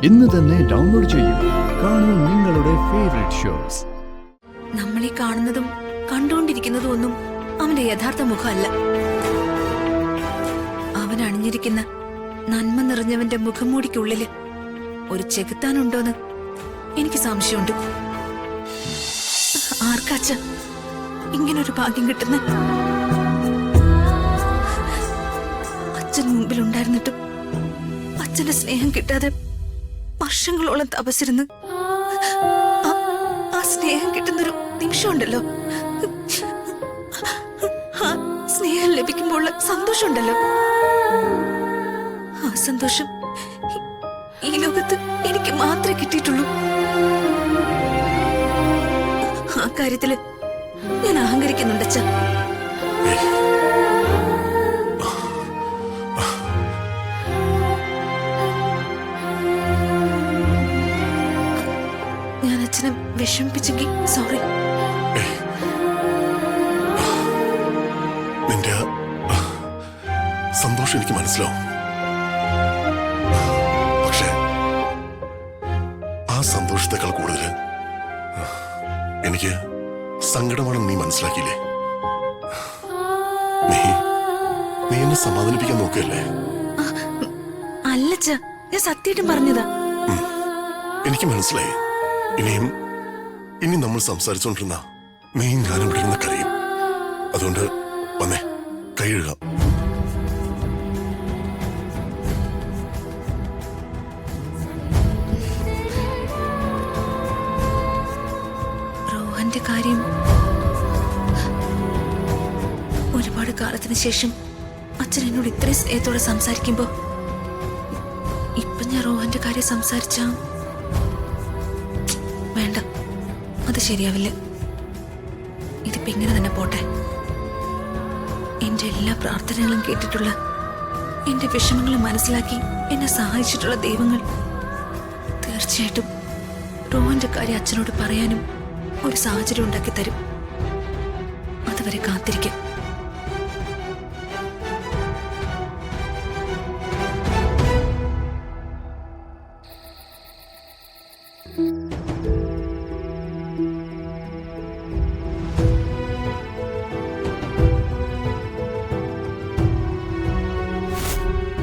ഇന്ന് തന്നെ ഡൗൺലോഡ് ചെയ്യൂ. കാണൂ നിങ്ങളുടെ ഫേവറേറ്റ് ഷോസ്. നമ്മളീ കാണുന്നതും കണ്ടുകൊണ്ടിരിക്കുന്നതും ഒന്നും അവന്റെ യഥാർത്ഥ മുഖമല്ല. അവൻ അണിഞ്ഞിരിക്കുന്ന നന്മ നിറഞ്ഞവന്റെ മുഖംമൂടിക്കുള്ളില് ഒരു ചെകുത്താനുണ്ടോന്ന് എനിക്ക് സംശയമുണ്ട്. ആർക്കാച്ച ഇങ്ങനൊരു ഭാഗ്യം കിട്ടുന്ന? അച്ഛൻ മുമ്പിലുണ്ടായിരുന്നിട്ടും അച്ഛന്റെ സ്നേഹം കിട്ടാതെ വർഷങ്ങളോളം തപസ്സിരുന്ന് ആ സ്നേഹം കിട്ടുന്നൊരു നിമിഷമുണ്ടല്ലോ, ആ സ്നേഹം ലഭിക്കുമ്പോൾ സന്തോഷമുണ്ടല്ലോ, ആ സന്തോഷം ഈ ലോകത്ത് എനിക്ക് മാത്രമേ കിട്ടിയിട്ടുള്ളൂ. ആ കാര്യത്തില് ഞാൻ അഹങ്കരിക്കുന്നുണ്ട് അച്ഛാ. ഞാൻ അച്ഛനെ വിഷമിപ്പിച്ചെങ്കിൽ സോറി. നിന്റെ സന്തോഷം എനിക്ക് മനസ്സിലാവും. പക്ഷേ ആ സന്തോഷത്തെക്കാൾ കൂടുതൽ എനിക്ക് സങ്കടമാണെന്ന് നീ മനസ്സിലാക്കിയില്ലേ? നീ എന്നെ സമാധാനിപ്പിക്കാൻ നോക്കുകയല്ലേ? അല്ലച്ച, ഞാൻ സത്യമായിട്ടും പറഞ്ഞതാ. എനിക്ക് മനസ്സിലായി. ഇനി നമ്മൾ സംസാരിച്ചോണ്ടിരുന്ന നീ ഞാനും ഇവിടെ ഇരുന്ന് കരയും. അതുകൊണ്ട് വന്നേ, കൈ കഴുകാം. റോഹന്റെ കാര്യം ഒരുപാട് കാലത്തിന് ശേഷം അച്ഛൻ എന്നോട് ഇത്രയും സ്നേഹത്തോടെ സംസാരിക്കുമ്പോ ഇപ്പൊ ഞാൻ റോഹന്റെ കാര്യം സംസാരിച്ചാ വേണ്ട, അത് ശരിയാവില്ല. ഇതിപ്പോ ഇങ്ങനെ തന്നെ പോട്ടെ. എന്റെ എല്ലാ പ്രാർത്ഥനകളും കേട്ടിട്ടുള്ള, എന്റെ വിഷമങ്ങളും മനസ്സിലാക്കി എന്നെ സഹായിച്ചിട്ടുള്ള ദൈവങ്ങൾ തീർച്ചയായിട്ടും റോഹന്റെ കാര്യം അച്ഛനോട് പറയാനും ഒരു സാഹചര്യം ഉണ്ടാക്കി തരും. അതുവരെ കാത്തിരിക്കാം.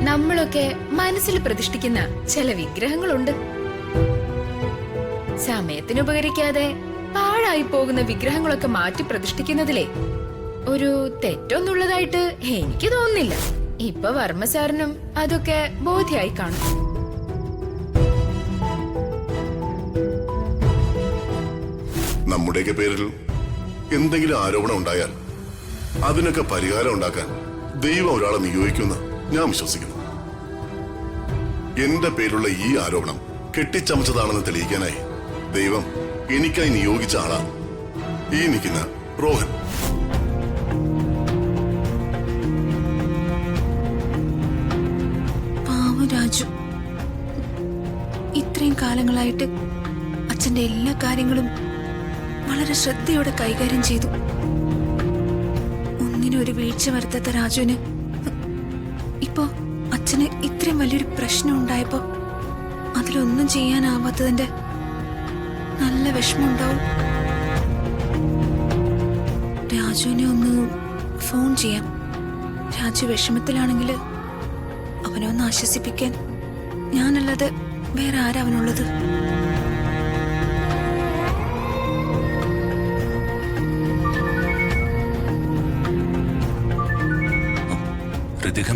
നമ്മളൊക്കെ മനസ്സിൽ പ്രതിഷ്ഠിക്കുന്ന ചില വിഗ്രഹങ്ങളുണ്ട്. സമയത്തിന് ഉപകരിക്കാതെ പാഴായി പോകുന്ന വിഗ്രഹങ്ങളൊക്കെ മാറ്റി പ്രതിഷ്ഠിക്കുന്നതിലെ ഒരു തെറ്റൊന്നുള്ളതായിട്ട് എനിക്ക് തോന്നുന്നില്ല. ഇപ്പൊ വർമ്മ സാറിനും അതൊക്കെ ബോധ്യായി കാണും. നമ്മുടെയൊക്കെ പേരിൽ എന്തെങ്കിലും ആരോപണം ഉണ്ടായാൽ അതിനൊക്കെ പരിഹാരം ഉണ്ടാക്കാൻ ദൈവം ഒരാളെ നിയോഗിക്കുമെന്ന് ഞാൻ വിശ്വസിക്കുന്നു. എന്റെ പേരിലുള്ള ഈ ആരോപണം കെട്ടിച്ചമച്ചതാണെന്ന് തെളിയിക്കാനായി ദൈവം എനിക്കായി നിയോഗിച്ച ആളാണ് ഈ നിൽക്കുന്ന റോഹൻ. പാവം രാജു, ഇത്രയും കാലങ്ങളായിട്ട് അച്ഛന്റെ എല്ലാ കാര്യങ്ങളും വളരെ ശ്രദ്ധയോടെ കൈകാര്യം ചെയ്തു. ഒന്നിനും ഒരു വീഴ്ച വരുത്താത്ത രാജുവിന് ഇപ്പോ അച്ഛന് ഇത്രയും വലിയൊരു പ്രശ്നം ഉണ്ടായപ്പോ അതിലൊന്നും ചെയ്യാനാവാത്തതിന്റെ നല്ല വിഷമം ഉണ്ടാവും. രാജുവിനെ ഒന്ന് ഫോൺ ചെയ്യാം. രാജു വിഷമത്തിലാണെങ്കിൽ അവനെ ഒന്ന് ആശ്വസിപ്പിക്കാൻ ഞാനല്ലാതെ വേറെ ആരാ അവനുള്ളത്?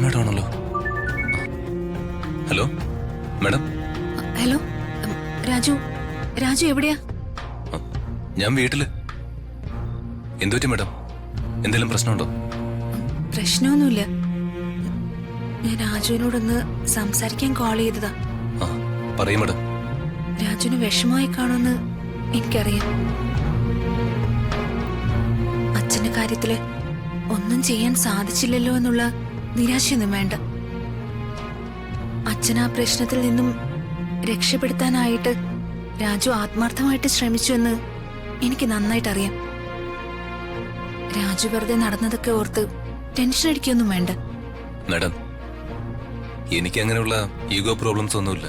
മാഡമാണല്ലോ. Hello madam. Hello Raju, Raju എവിടെയാ? ഞാൻ വീട്ടില്. എന്തുപറ്റി മാഡം? എന്തെങ്കിലും പ്രശ്നമുണ്ടോ? പ്രശ്നമൊന്നുമില്ല. ഞാൻ രാജുവിനോടൊന്ന് സംസാരിക്കാൻ കോൾ ചെയ്തതാ. പറയും മാഡം. രാജുവിന് വിഷമമായി കാണുമെന്ന് എനിക്കറിയാം. അച്ഛന്റെ കാര്യത്തില് ഒന്നും ചെയ്യാൻ സാധിച്ചില്ലല്ലോ എന്നുള്ള നിരാശയൊന്നും വേണ്ട. അച്ഛൻ ആ പ്രശ്നത്തിൽ നിന്നും രക്ഷപ്പെടുത്താനായിട്ട് രാജു ആത്മാർത്ഥമായിട്ട് ശ്രമിച്ചു എന്ന് എനിക്ക് നന്നായിട്ട് അറിയാം. രാജു വെറുതെ നടന്നതൊക്കെ ഓർത്ത് ടെൻഷൻ അടിക്കൊന്നും വേണ്ട. മാഡം, എനിക്ക് അങ്ങനെയുള്ള ഈഗോ പ്രോബ്ലംസ് ഒന്നുമില്ല.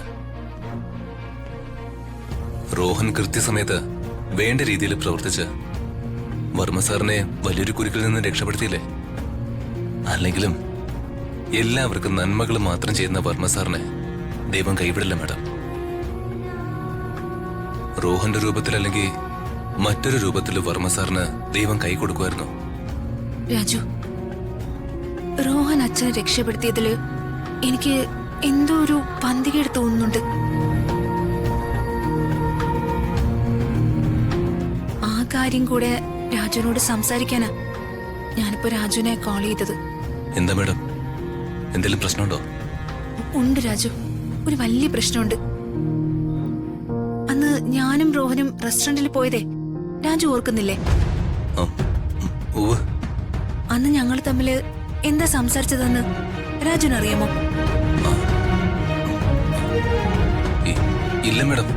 റോഹൻ കൃത്യസമയത്ത് വേണ്ട രീതിയിൽ പ്രവർത്തിച്ച് വർമ്മ സാറിനെ വലിയൊരു കുരുക്കിൽ നിന്ന് രക്ഷപ്പെടുത്തിയില്ലേ? അല്ലെങ്കിലും എല്ലാവർക്കും നന്മകൾ മാത്രം ചെയ്യുന്ന വർമ്മ സാറിനെ ദൈവം കൈവിടില്ല മാഡം. റോഹന്റെ രൂപത്തിലല്ലെങ്കിൽ മറ്റൊരു രൂപത്തിൽ വർമ്മ സാറിന് ദൈവം കൈ കൊടുക്കുമായിരുന്നു. രാജു, റോഹൻ അച്ഛനെ രക്ഷപ്പെടുത്തിയതില് എനിക്ക് എന്തോ ഒരു പന്തികേട് തോന്നുന്നുണ്ട്. ആ കാര്യം കൂടെ രാജുവിനോട് സംസാരിക്കാനാ ഞാനിപ്പോ രാജുവിനെ കോൾ ചെയ്തത്. എന്താ മാഡം, എന്തെങ്കിലും പ്രശ്നമുണ്ടോ? ഉണ്ട് രാജു, ഒരു വലിയ പ്രശ്നമുണ്ട്. അന്ന് ഞാനും റോഹനും റെസ്റ്റോറന്റിൽ പോയതേ രാജു ഓർക്കുന്നില്ലേ? ആ, ഉവ്വ്. അന്ന് ഞങ്ങൾ തമ്മില് എന്താ സംസാരിച്ചതെന്ന് രാജുവിന് അറിയാമോ? ഇല്ല മാഡം.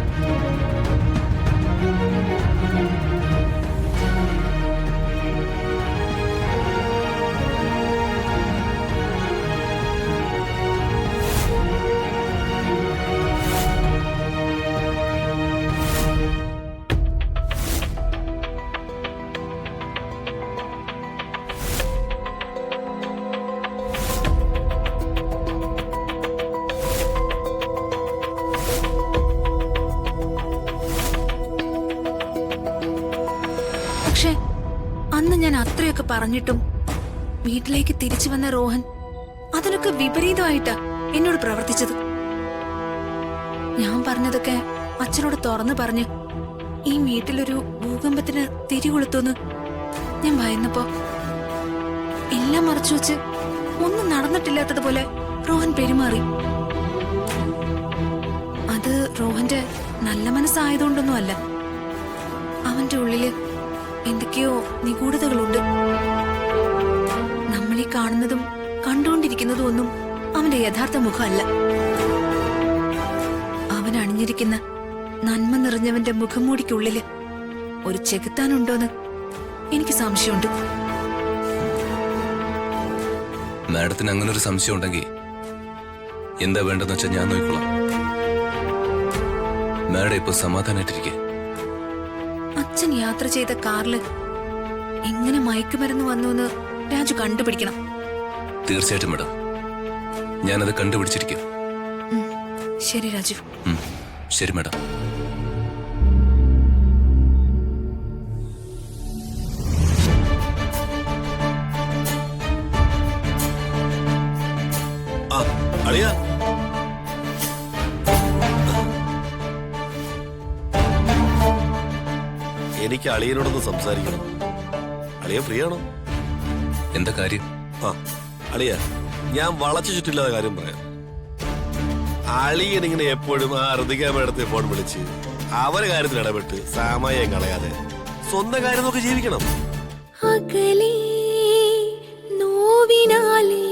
പക്ഷെ അന്ന് ഞാൻ അത്രയൊക്കെ പറഞ്ഞിട്ടും വീട്ടിലേക്ക് തിരിച്ചു വന്ന റോഹൻ അതിനൊക്കെ വിപരീതമായിട്ടാ എന്നോട് പ്രവർത്തിച്ചത്. ഞാൻ പറഞ്ഞതൊക്കെ അച്ഛനോട് തുറന്നു പറഞ്ഞ് ഈ വീട്ടിലൊരു ഭൂകമ്പത്തിന് തിരികൊളുത്തുന്ന് ഞാൻ ഭയന്നപ്പോ എല്ലാം മറച്ചു വെച്ച് ഒന്നും നടന്നിട്ടില്ലാത്തതുപോലെ റോഹൻ പെരുമാറി. അത് റോഹന്റെ നല്ല മനസ്സായതുകൊണ്ടൊന്നും അല്ല. അവന്റെ ഉള്ളില് എന്തൊക്കെയോ നിഗൂഢതകളുണ്ട്. നമ്മളീ കാണുന്നതും കണ്ടുകൊണ്ടിരിക്കുന്നതും ഒന്നും അവന്റെ യഥാർത്ഥ മുഖമല്ല. അവൻ അണിഞ്ഞിരിക്കുന്ന നന്മ നിറഞ്ഞവന്റെ മുഖംമൂടിക്കുള്ളില് ഒരു ചെകുത്താനുണ്ടോന്ന് എനിക്ക് സംശയമുണ്ട്. മാഡത്തിന് അങ്ങനെ ഒരു സംശയം ഉണ്ടെങ്കിൽ എന്താ വേണ്ടെന്ന് വെച്ചാൽ ഞാൻ നോക്കിക്കോളാം. മാഡം ഇപ്പൊ സമാധാനായിട്ടിരിക്കെ. അച്ഛൻ യാത്ര ചെയ്ത കാറില് എങ്ങനെ മയക്കുമരുന്ന് വന്നു എന്ന് രാജു കണ്ടുപിടിക്കണം. തീർച്ചയായിട്ടും മാഡം, ഞാനത് കണ്ടുപിടിച്ചിരിക്കും. ശരി രാജു. ശരി മാഡം. അളിയ, എനിക്ക് അളിയനോടൊന്ന് സംസാരിക്കണം. അളിയ ഫ്രീ ആണോ? എന്താ കാര്യം? ആ അളിയ, ഞാൻ വളച്ചു ചുറ്റില്ലാത്ത കാര്യം പറയാം. അളിയൻ ഇങ്ങനെ എപ്പോഴും ആ ഋതിക മേഡത്തെ ഫോൺ വിളിച്ച് അവരെ കാര്യത്തിൽ ഇടപെട്ട് സാമായം കളയാതെ സ്വന്തം കാര്യം നോക്കി ജീവിക്കണം. അകലേ നോവിനാലേ